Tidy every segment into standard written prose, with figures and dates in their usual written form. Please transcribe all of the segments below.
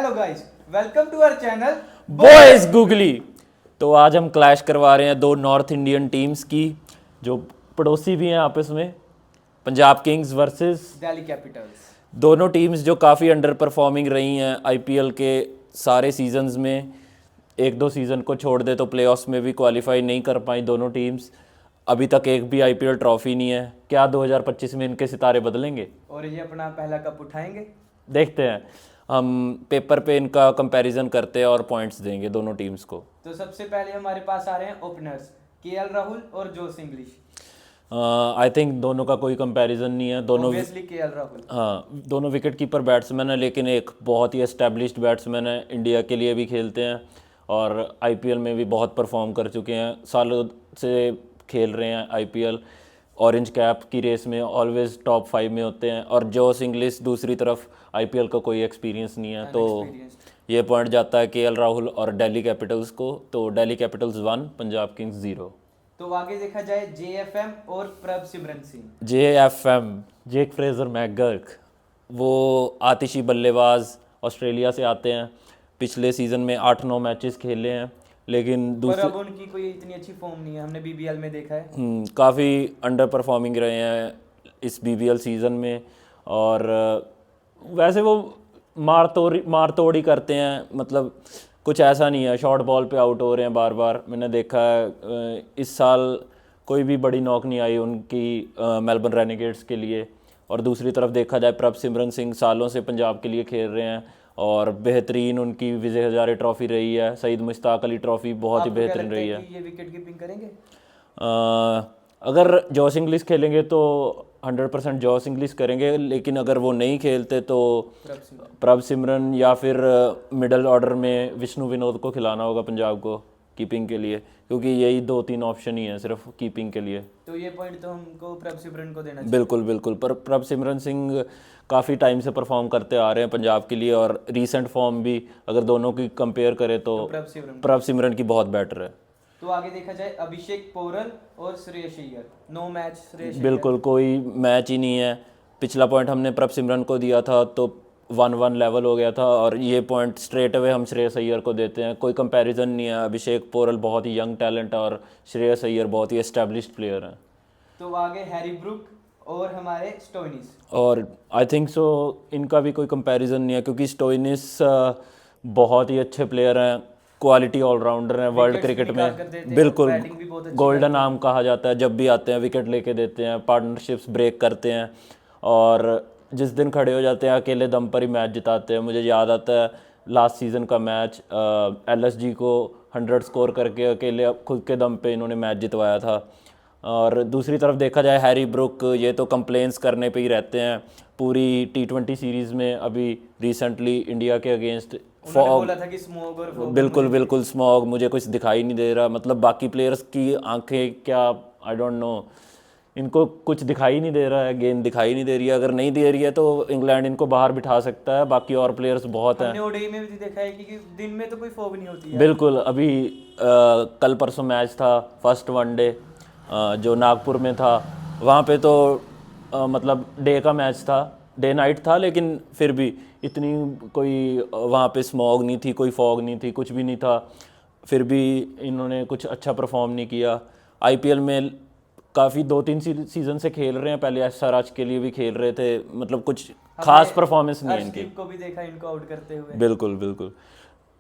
Hello guys, welcome to our channel Boys Googly. तो आज हम क्लैश करवा रहे हैं दो नॉर्थ इंडियन टीम्स की जो पड़ोसी भी हैं आपस में। Punjab Kings versus Delhi Capitals. दोनों टीम्स जो काफ़ी अंडर परफॉर्मिंग रही हैं आईपीएल के सारे सीजन्स में। एक दो सीज़न को छोड़ दे तो प्लेऑफ्स में भी क्वालिफाई नहीं कर पाई दोनों टीम्स। अभी तक एक भी आईपीएल ट्रॉफी नहीं है। क्या 2025 में इनके सितारे बदलेंगे? और ये अपना पहला कप उठाएंगे। देखते हैं। हम पेपर पे इनका कंपैरिजन करते हैं और पॉइंट्स देंगे दोनों टीम्स को। तो सबसे पहले हमारे पास आ रहे हैं ओपनर्स केएल राहुल और जोस इंग्लिश। आई थिंक दोनों का कोई कंपैरिजन नहीं है। दोनों ऑब्वियसली केएल राहुल। हाँ, दोनों विकेट कीपर बैट्समैन हैं, लेकिन एक बहुत ही एस्टेब्लिश्ड बैट्समैन है, इंडिया के लिए भी खेलते हैं और आईपीएल में भी बहुत परफॉर्म कर चुके हैं, सालों से खेल रहे हैं आईपीएल। ऑरेंज कैप की रेस में ऑलवेज टॉप 5 में होते हैं। और जोस इंग्लिश दूसरी तरफ आईपीएल का कोई एक्सपीरियंस नहीं है, तो ये पॉइंट जाता है केएल राहुल और दिल्ली कैपिटल्स को। तो दिल्ली कैपिटल्स 1, पंजाब किंग्स 0। तो आगे देखा जाए जेएफएम और प्रभ सिमरन सिंह। जेएफएम, जेक फ्रेजर मैकगर्क, वो आतिशी बल्लेबाज ऑस्ट्रेलिया से आते हैं। पिछले सीज़न में 8-9 मैचेस खेले हैं, लेकिन पर अब उनकी कोई इतनी अच्छी फॉर्म नहीं है, हमने बीबीएल में देखा है। काफ़ी अंडर परफॉर्मिंग रहे हैं इस बीबीएल सीज़न में। और वैसे वो मार तोड़ ही करते हैं, मतलब कुछ ऐसा नहीं है शॉर्ट बॉल पे आउट हो रहे हैं बार बार। मैंने देखा है इस साल कोई भी बड़ी नॉक नहीं आई उनकी मेलबर्न रेनेगेड्स के लिए। और दूसरी तरफ देखा जाए प्रभ सिमरन सिंह सालों से पंजाब के लिए खेल रहे हैं और बेहतरीन उनकी विजय हजारे ट्रॉफी रही है। सईद मुश्ताक अली ट्रॉफी बहुत ही बेहतरीन रही है। ये विकेट कीपिंग करेंगे? अगर जॉस इंग्लिश खेलेंगे तो 100% जॉस इंग्लिश करेंगे, लेकिन अगर वो नहीं खेलते तो प्रभ सिमरन या फिर मिडल ऑर्डर में विष्णु विनोद को खिलाना होगा पंजाब को कीपिंग के लिए, क्योंकि यही 2-3 ऑप्शन ही हैं सिर्फ कीपिंग के लिए। तो ये पॉइंट तो हमको प्रभ सिमरन को देना चाहिए। बिल्कुल बिल्कुल। पर प्रभ सिमरन सिंह काफ़ी टाइम से परफॉर्म करते आ रहे हैं पंजाब के लिए, और रीसेंट फॉर्म भी अगर दोनों की कंपेयर करें तो प्रभ सिमरन की बहुत बेटर है। तो आगे देखा जाए अभिषेक पोरल और श्रेयस अय्यर। 9 मैच श्रेयस। बिल्कुल कोई मैच ही नहीं है। पिछला पॉइंट हमने प्रभ सिमरन को दिया था तो 1-1 लेवल हो गया था, और ये पॉइंट स्ट्रेट अवे हम श्रेयस अय्यर को देते हैं। कोई कंपैरिजन नहीं है। अभिषेक पोरल बहुत ही यंग टैलेंट है और श्रेयस अय्यर बहुत ही एस्टेब्लिश्ड प्लेयर हैं। तो आगे हैरी ब्रुक और हमारे स्टोइनिस। और आई थिंक सो इनका भी कोई कंपैरिजन नहीं है, क्योंकि स्टोइनिस बहुत ही अच्छे प्लेयर हैं, क्वालिटी ऑलराउंडर हैं वर्ल्ड क्रिकेट में। बिल्कुल गोल्डन आर्म कहा जाता है, जब भी आते हैं विकेट लेके देते हैं, पार्टनरशिप्स ब्रेक करते हैं और जिस दिन खड़े हो जाते हैं अकेले दम पर ही मैच जिताते हैं। मुझे याद आता है लास्ट सीज़न का मैच, एलएसजी को 100 स्कोर करके अकेले खुद के दम पे इन्होंने मैच जितवाया था। और दूसरी तरफ देखा जाए हैरी ब्रुक, ये तो कंप्लेंट्स करने पे ही रहते हैं पूरी T20 सीरीज़ में। अभी रिसेंटली इंडिया के अगेंस्ट बोला था कि स्मॉग और फॉग। बिल्कुल स्मॉग, मुझे कुछ दिखाई नहीं दे रहा। मतलब बाकी प्लेयर्स की आंखें क्या, आई डोंट नो, इनको कुछ दिखाई नहीं दे रहा है, गेंद दिखाई नहीं दे रही है। अगर नहीं दे रही है तो इंग्लैंड इनको बाहर बिठा सकता है, बाकी और प्लेयर्स बहुत हैं। हमने ओडीआई में भी देखा है कि दिन में तो कोई फॉग नहीं होती है। बिल्कुल। अभी कल परसों मैच था, फर्स्ट वनडे जो नागपुर में था, वहाँ पे तो मतलब डे का मैच था, डे नाइट था, लेकिन फिर भी इतनी कोई वहाँ पे स्मॉग नहीं थी, कोई फॉग नहीं थी, कुछ भी नहीं था। फिर भी इन्होंने कुछ अच्छा परफॉर्म नहीं किया। आईपीएल में काफ़ी 2-3 सीज़न से खेल रहे हैं, पहले एसआरएच के लिए भी खेल रहे थे, मतलब कुछ खास परफॉर्मेंस नहीं है इनकी। को भी देखा इनको आउट करते हुए। बिल्कुल।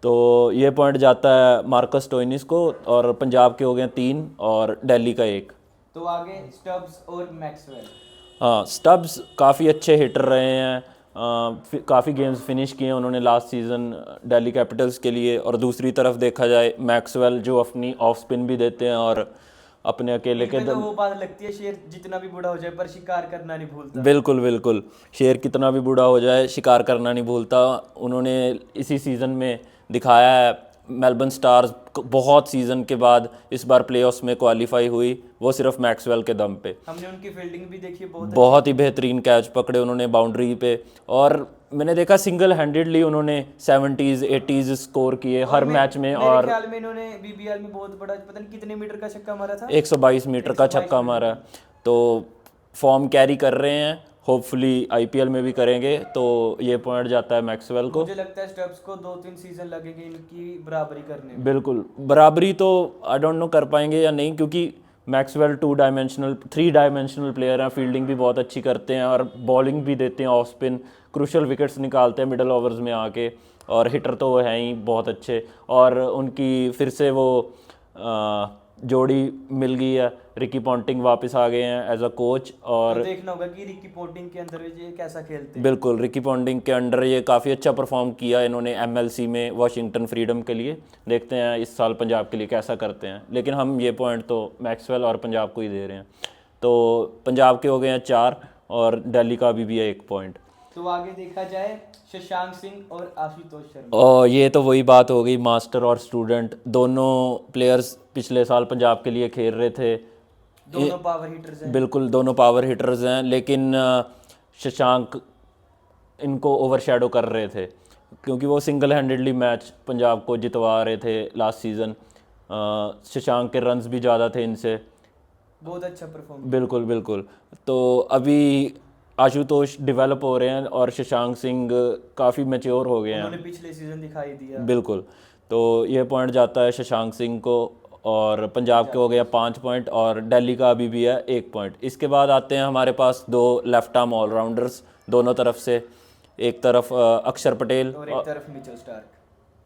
तो ये पॉइंट जाता है मार्कस स्टोइनिस को, और पंजाब के हो गए 3 और दिल्ली का 1। तो आगे स्टब्स और मैक्सवेल। हाँ, स्टब्स काफ़ी अच्छे हिटर रहे हैं, काफ़ी गेम्स फिनिश किए उन्होंने लास्ट सीज़न दिल्ली कैपिटल्स के लिए। और दूसरी तरफ देखा जाए मैक्सवेल, जो अपनी ऑफ स्पिन भी देते हैं और अपने अकेले के तो वो बात लगती है, शेर जितना भी बूढ़ा हो जाए पर शिकार करना नहीं भूलता। बिल्कुल। शेर कितना भी बूढ़ा हो जाए शिकार करना नहीं भूलता। उन्होंने इसी सीज़न में दिखाया है। मेलबर्न स्टार्स बहुत सीज़न के बाद इस बार प्लेऑफ्स में क्वालिफाई हुई, वो सिर्फ मैक्सवेल के दम पे। हमने उनकी फील्डिंग भी देखी, बहुत ही बेहतरीन कैच पकड़े उन्होंने बाउंड्री पे, और मैंने देखा सिंगल हैंडेडली उन्होंने 70s 80s स्कोर किए हर मैच में। और ख्याल में इन्होंने बीबीएल में बहुत बड़ा, पता नहीं कितने मीटर का छक्का मारा था, 122 मीटर का छक्का मारा। तो फॉर्म कैरी कर रहे हैं होपफुली आईपीएल में भी करेंगे, तो ये पॉइंट जाता है मैक्सवेल को। मुझे लगता है स्टब्स को 2-3 सीजन लगेंगे इनकी बराबरी करने में। बिल्कुल, बराबरी तो आई डोंट नो कर पाएंगे या नहीं, क्योंकि मैक्सवेल 3 डायमेंशनल प्लेयर हैं, फील्डिंग भी बहुत अच्छी करते हैं और बॉलिंग भी देते हैं ऑफ स्पिन, क्रूशल विकेट्स निकालते हैं मिडल ओवर्स में आके, और हिटर तो वो हैं ही बहुत अच्छे। और उनकी फिर से वो जोड़ी मिल गई है, रिकी पॉन्टिंग वापस आ गए हैं एज अ कोच। और तो देखना होगा कि रिकी पॉन्टिंग के अंदर ये कैसा खेलते हैं। बिल्कुल, रिकी पॉन्टिंग के अंडर ये काफ़ी अच्छा परफॉर्म किया इन्होंने एमएलसी में वाशिंगटन फ्रीडम के लिए। देखते हैं इस साल पंजाब के लिए कैसा करते हैं, लेकिन हम ये पॉइंट तो मैक्सवेल और पंजाब को ही दे रहे हैं। तो पंजाब के हो गए हैं 4 और दिल्ली का अभी भी है 1 पॉइंट। तो आगे देखा जाए शशांक सिंह और आशुतोष शर्मा। और ये तो वही बात हो गई, मास्टर और स्टूडेंट दोनों प्लेयर्स पिछले साल पंजाब के लिए खेल रहे थे। दोनों पावर हिटर्स हैं। बिल्कुल, दोनों पावर हिटर्स हैं, लेकिन शशांक इनको ओवरशैडो कर रहे थे, क्योंकि वो सिंगल हैंडेडली मैच पंजाब को जितवा रहे थे लास्ट सीज़न। शशांक के रन्स भी ज़्यादा थे इनसे। बहुत अच्छा परफॉर्म। बिल्कुल बिल्कुल। तो अभी आशुतोष डेवलप हो रहे हैं और शशांक सिंह काफ़ी मैच्योर हो गए हैं, उन्होंने पिछले सीजन दिखाई दिया। बिल्कुल। तो ये पॉइंट जाता है शशांक सिंह को, और पंजाब के हो गया 5 पॉइंट और दिल्ली का अभी भी है 1 पॉइंट। इसके बाद आते हैं हमारे पास 2 लेफ्ट आर्म ऑलराउंडर्स दोनों तरफ से, एक तरफ अक्षर पटेल और एक तरफ Mitchell Starc.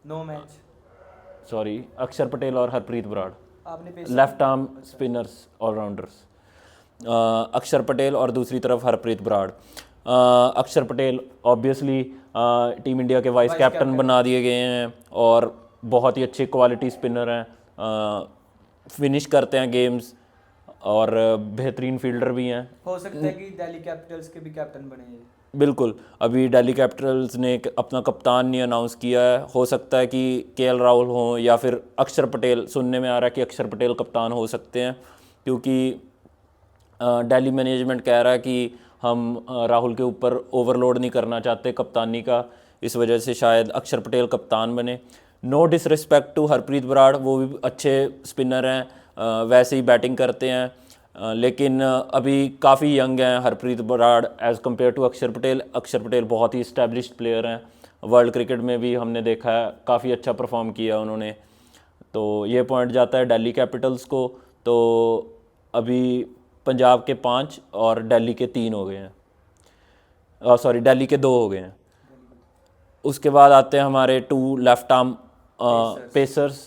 No match. Sorry, Akshar Patel और हरप्रीत बराड़, आपने लेफ्ट आर्म स्पिनर्स ऑलराउंडर्स। अक्षर पटेल और दूसरी तरफ हरप्रीत बराड़। अक्षर पटेल ऑब्वियसली टीम इंडिया के वाइस कैप्टन बना दिए गए हैं और बहुत ही अच्छे क्वालिटी स्पिनर हैं, फिनिश करते हैं गेम्स और बेहतरीन फील्डर भी हैं। हो सकता है कि दिल्ली कैपिटल्स के भी कैप्टन बने हैं। बिल्कुल, अभी दिल्ली कैपिटल्स ने अपना कप्तान नहीं अनाउंस किया है, हो सकता है कि केएल राहुल हों या फिर अक्षर पटेल। सुनने में आ रहा है कि अक्षर पटेल कप्तान हो सकते हैं, क्योंकि दिल्ली मैनेजमेंट कह रहा है कि हम राहुल के ऊपर ओवरलोड नहीं करना चाहते कप्तानी का, इस वजह से शायद अक्षर पटेल कप्तान बने। No disrespect to Harpreet Brar, वो भी अच्छे स्पिनर हैं, वैसे ही बैटिंग करते हैं, लेकिन अभी काफ़ी यंग हैं Harpreet Brar as compare to Akshar Patel. Akshar Patel बहुत ही इस्टेब्लिश्ड प्लेयर हैं, वर्ल्ड क्रिकेट में भी हमने देखा है काफ़ी अच्छा परफॉर्म किया उन्होंने। तो ये पॉइंट जाता है दिल्ली कैपिटल्स को। तो अभी पंजाब के 5 और दिल्ली के 3 हो गए हैं, सॉरी दिल्ली के 2 हो गए हैं। उसके बाद आते हैं हमारे 2 लेफ्ट आर्म पेसर्स।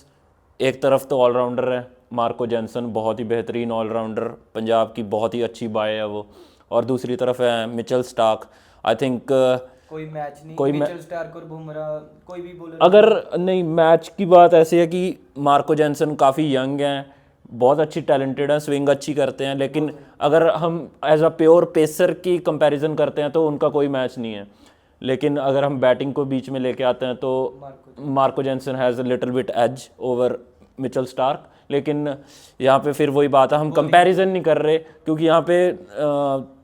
एक तरफ तो ऑलराउंडर है मार्को जेनसन, बहुत ही बेहतरीन ऑलराउंडर, पंजाब की बहुत ही अच्छी बाय है वो। और दूसरी तरफ है मिचेल स्टार्क। आई थिंक कोई मैच नहीं, मिचेल स्टार्क और बुमराह कोई भी बॉलर अगर नहीं, मैच की बात ऐसी है कि मार्को जेनसन काफ़ी यंग हैं, बहुत अच्छी टैलेंटेड हैं, स्विंग अच्छी करते हैं, लेकिन अगर हम एज अ प्योर पेसर की कंपैरिजन करते हैं तो उनका कोई मैच नहीं है। लेकिन अगर हम बैटिंग को बीच में लेके आते हैं तो Marco Jansen has a little bit edge over Mitchell Starc. लेकिन यहाँ पे फिर वही बात है, हम कंपैरिजन नहीं कर रहे, क्योंकि यहाँ पे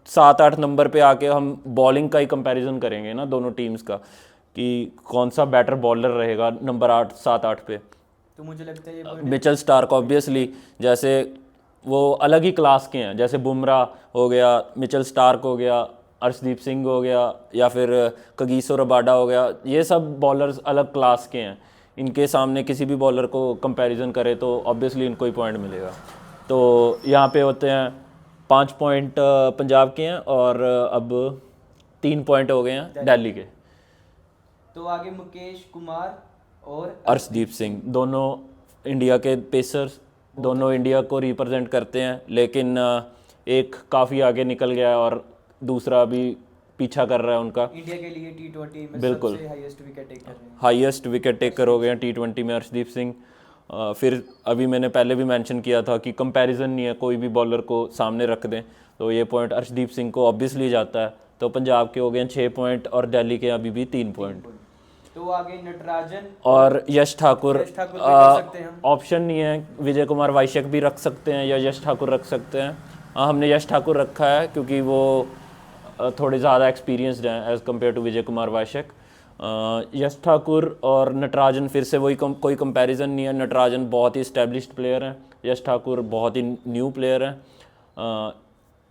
7-8 नंबर पे आके हम बॉलिंग का ही कंपैरिजन करेंगे ना दोनों टीम्स का, कि कौन सा बेटर बॉलर रहेगा नंबर 7-8 पे। तो मुझे लगता है ये मिचेल स्टार्क ऑब्वियसली, जैसे वो अलग ही क्लास के हैं, जैसे बुमराह हो गया, मिचेल स्टार्क हो गया, अर्शदीप सिंह हो गया, या फिर कगिसो रबाडा हो गया, ये सब बॉलर्स अलग क्लास के हैं। इनके सामने किसी भी बॉलर को कंपैरिजन करे तो ऑब्वियसली इनको ही पॉइंट मिलेगा। तो यहाँ पे होते हैं 5 पॉइंट पंजाब के हैं और अब 3 पॉइंट हो गए हैं दिल्ली के। तो आगे मुकेश कुमार और अर्शदीप सिंह, दोनों इंडिया के पेसर्स, दोनों इंडिया को रिप्रेजेंट करते हैं, लेकिन एक काफ़ी आगे निकल गया है और दूसरा अभी पीछा कर रहा है उनका। इंडिया के लिए T20 में बिल्कुल सबसे हाईएस्ट विकेट टेकर हैं। हाईएस्ट विकेट टेकर हो गए हैं T20 में अर्शदीप सिंह। फिर अभी मैंने पहले भी मेंशन किया था कि कंपैरिजन नहीं है, कोई भी बॉलर को सामने रख दें, तो ये पॉइंट अर्शदीप सिंह को ऑब्वियसली जाता है। तो पंजाब के हो गए 6 पॉइंट और दिल्ली के अभी भी 3 पॉइंट। तो आगे नटराजन और यश ठाकुर, सकते हैं हम। ऑप्शन नहीं है, विजय कुमार वाइशक भी रख सकते हैं या यश ठाकुर रख सकते हैं। हमने यश ठाकुर रखा है क्योंकि वो थोड़े ज़्यादा एक्सपीरियंसड हैं as compare to Vijay Kumar वाइशक। यश ठाकुर और नटराजन फिर से वही कोई कंपैरिजन नहीं है। नटराजन बहुत ही इस्टेब्लिश्ड प्लेयर हैं, यश ठाकुर बहुत ही न्यू प्लेयर हैं।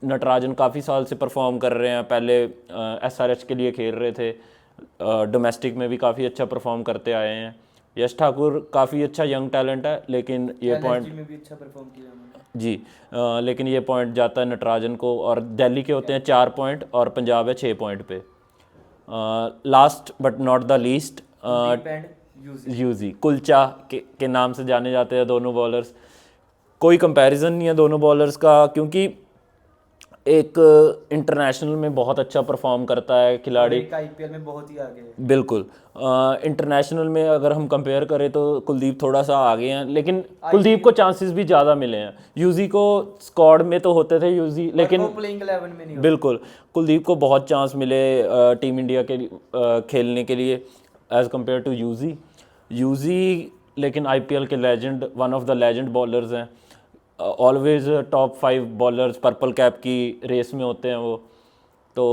नटराजन काफ़ी साल से परफॉर्म कर रहे हैं, पहले SRH के लिए खेल रहे थे, डोमेस्टिक में भी काफ़ी अच्छा परफॉर्म करते आए हैं। यश ठाकुर काफ़ी अच्छा यंग टैलेंट है, लेकिन ये पॉइंट में भी अच्छा परफॉर्म किया उन्होंने। जी लेकिन ये पॉइंट जाता है नटराजन को, और दिल्ली के होते हैं 4 पॉइंट और पंजाब है 6 पॉइंट पे। Last but not the least Yuzi Kulcha के नाम से जाने जाते हैं दोनों बॉलर्स। कोई कंपैरिजन नहीं है दोनों बॉलर्स का, क्योंकि एक इंटरनेशनल में बहुत अच्छा परफॉर्म करता है खिलाड़ी, IPL में बहुत ही आगे है। बिल्कुल। इंटरनेशनल में अगर हम कंपेयर करें तो कुलदीप थोड़ा सा आगे हैं, लेकिन कुलदीप को चांसेस भी ज़्यादा मिले हैं। यूजी को स्क्वाड में तो होते थे यूजी, लेकिन प्लेइंग 11 में नहीं बिल्कुल कुलदीप को बहुत चांस मिले टीम इंडिया के खेलने के लिए एज़ कम्पेयर टू यूजी। लेकिन IPL के legend, one of the legend bowlers हैं, always top 5 bowlers purple cap की रेस में होते हैं वो। तो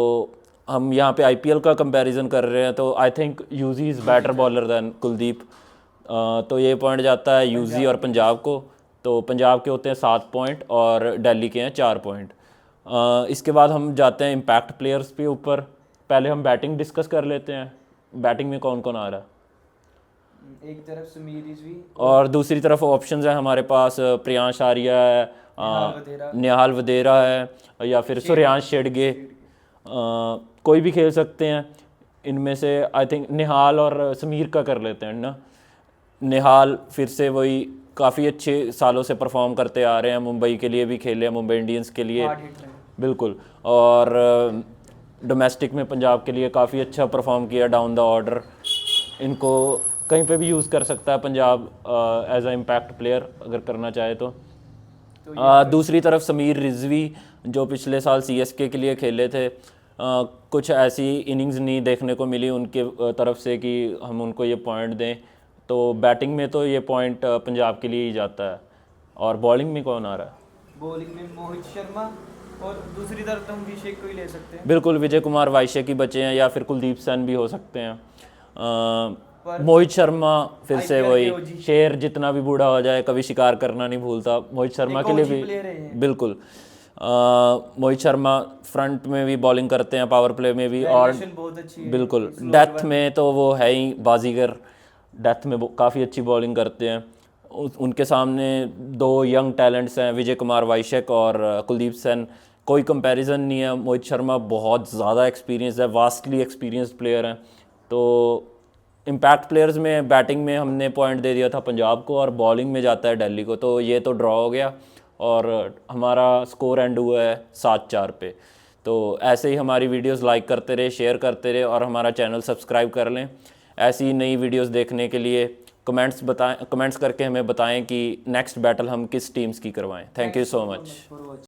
हम यहाँ पे IPL का कंपैरिजन कर रहे हैं, तो I think Yuzi is better bowler than Kuldeep. तो ये पॉइंट जाता है यूजी और पंजाब को। तो पंजाब के होते हैं 7 पॉइंट और दिल्ली के हैं 4 पॉइंट। इसके बाद हम जाते हैं इम्पैक्ट प्लेयर्स पे ऊपर। पहले हम बैटिंग डिस्कस कर लेते हैं। बैटिंग में कौन कौन आ रहा है? एक तरफ समीर रिजवी और दूसरी तरफ ऑप्शंस हैं हमारे पास, प्रियांश आर्या है, निहाल वधेरा है, या फिर सूर्यांश शेडगे, कोई भी खेल सकते हैं इनमें से। आई थिंक निहाल और समीर का कर लेते हैं ना। निहाल फिर से वही काफ़ी अच्छे सालों से परफॉर्म करते आ रहे हैं, मुंबई के लिए भी खेले हैं, मुंबई इंडियंस के लिए बिल्कुल, और डोमेस्टिक में पंजाब के लिए काफ़ी अच्छा परफॉर्म किया डाउन द ऑर्डर। इनको कहीं पे भी यूज़ कर सकता है Punjab as a impact player अगर करना चाहे तो। दूसरी तरफ समीर रिजवी जो पिछले साल CSK के लिए खेले थे, कुछ ऐसी इनिंग्स नहीं देखने को मिली उनके तरफ से कि हम उनको ये पॉइंट दें। तो बैटिंग में तो ये पॉइंट पंजाब के लिए ही जाता है। और बॉलिंग में कौन आ रहा है? बॉलिंग में मोहित शर्मा, और दूसरी तरफ तो हम अभिषेक को ही ले सकते हैं। बिल्कुल, विजय कुमार वाइशेक ही बचे हैं, या फिर कुलदीप सेन भी हो सकते हैं। मोहित शर्मा फिर से वही शेर, जितना भी बूढ़ा हो जाए कभी शिकार करना नहीं भूलता। मोहित शर्मा के लिए भी बिल्कुल, मोहित शर्मा फ्रंट में भी बॉलिंग करते हैं, पावर प्ले में भी, और बिल्कुल डेथ में तो वो है ही बाजीगर। डेथ में काफ़ी अच्छी बॉलिंग करते हैं। उनके सामने 2 यंग टैलेंट्स हैं, विजय कुमार वाइशेक और कुलदीप सेन। कोई कंपैरिजन नहीं है। मोहित शर्मा बहुत ज़्यादा एक्सपीरियंस है, वास्टली एक्सपीरियंस्ड प्लेयर हैं। तो इम्पैक्ट प्लेयर्स में बैटिंग में हमने पॉइंट दे दिया था पंजाब को, और बॉलिंग में जाता है दिल्ली को। तो ये तो ड्रॉ हो गया और हमारा स्कोर एंड हुआ है 7-4 पे। तो ऐसे ही हमारी वीडियोस लाइक करते रहे, शेयर करते रहे, और हमारा चैनल सब्सक्राइब कर लें। ऐसी ही नई वीडियोस देखने के लिए कमेंट्स करके हमें बताएं कि नेक्स्ट बैटल हम किस टीम्स की करवाएं। Thank you so much.